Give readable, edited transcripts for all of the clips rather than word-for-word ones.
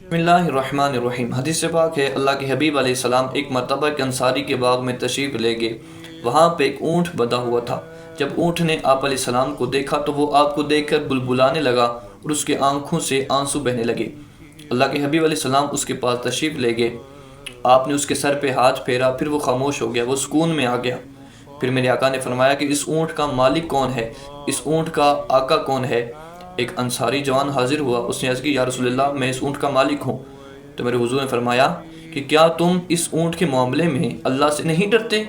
بسم اللہ الرحمن الرحیم۔ حدیث سے پاک ہے اللہ کے حبیب علیہ السلام ایک مرتبہ ایک انصاری کے باغ میں تشریف لے گئے۔ وہاں پہ ایک اونٹ بندھا ہوا تھا۔ جب اونٹ نے آپ علیہ السلام کو دیکھا تو وہ آپ کو دیکھ کر بلبلانے لگا اور اس کے آنکھوں سے آنسو بہنے لگے۔ اللہ کے حبیب علیہ السلام اس کے پاس تشریف لے گئے۔ آپ نے اس کے سر پہ ہاتھ پھیرا، پھر وہ خاموش ہو گیا، وہ سکون میں آ گیا۔ پھر میرے آقا نے فرمایا کہ اس اونٹ کا مالک کون ہے، اس اونٹ کا آقا کون ہے؟ ایک انصاری جوان حاضر ہوا، اس نے عرض کی یا رسول اللہ میں اس اونٹ کا مالک ہوں۔ تو میرے حضور نے فرمایا کہ کیا تم اس اونٹ کے معاملے میں اللہ سے نہیں ڈرتے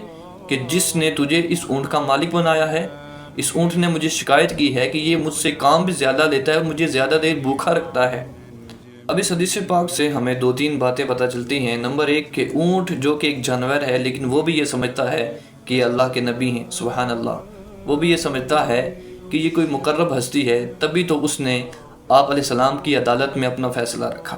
کہ جس نے تجھے اس اونٹ کا مالک بنایا ہے؟ اس اونٹ نے مجھے شکایت کی ہے کہ یہ مجھ سے کام بھی زیادہ لیتا ہے اور مجھے زیادہ دیر بھوکا رکھتا ہے۔ اب اس حدیث پاک سے ہمیں دو تین باتیں پتہ چلتی ہیں۔ نمبر ایک کہ اونٹ جو کہ ایک جانور ہے لیکن وہ بھی یہ سمجھتا ہے کہ یہ اللہ کے نبی ہیں، سبحان اللہ۔ وہ بھی یہ سمجھتا ہے کہ یہ کوئی مقرب ہستی ہے، تبھی تو اس نے آپ علیہ السلام کی عدالت میں اپنا فیصلہ رکھا۔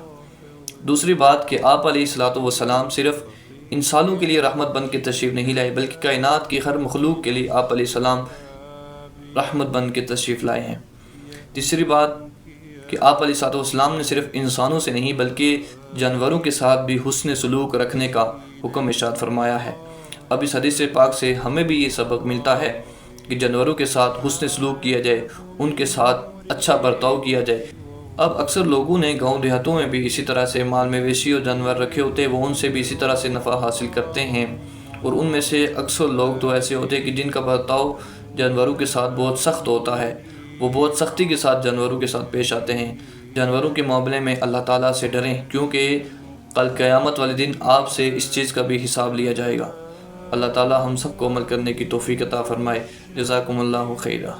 دوسری بات کہ آپ علیہ السلام صرف انسانوں کے لیے رحمت بن کے تشریف نہیں لائے بلکہ کائنات کی ہر مخلوق کے لیے آپ علیہ السلام رحمت بن کے تشریف لائے ہیں۔ تیسری بات کہ آپ علیہ السلام نے صرف انسانوں سے نہیں بلکہ جانوروں کے ساتھ بھی حسن سلوک رکھنے کا حکم ارشاد فرمایا ہے۔ اب اس حدیث پاک سے ہمیں بھی یہ سبق ملتا ہے کہ جانوروں کے ساتھ حسن سلوک کیا جائے، ان کے ساتھ اچھا برتاؤ کیا جائے۔ اب اکثر لوگوں نے گاؤں دیہاتوں میں بھی اسی طرح سے مال مویشی اور جانور رکھے ہوتے ہیں، وہ ان سے بھی اسی طرح سے نفع حاصل کرتے ہیں، اور ان میں سے اکثر لوگ تو ایسے ہوتے ہیں کہ جن کا برتاؤ جانوروں کے ساتھ بہت سخت ہوتا ہے، وہ بہت سختی کے ساتھ جانوروں کے ساتھ پیش آتے ہیں۔ جانوروں کے معاملے میں اللہ تعالیٰ سے ڈریں، کیونکہ کل قیامت والے دن آپ سے اس چیز کا بھی حساب لیا جائے گا۔ اللہ تعالیٰ ہم سب کو عمل کرنے کی توفیق عطا فرمائے۔ جزاکم اللہ خیرہ۔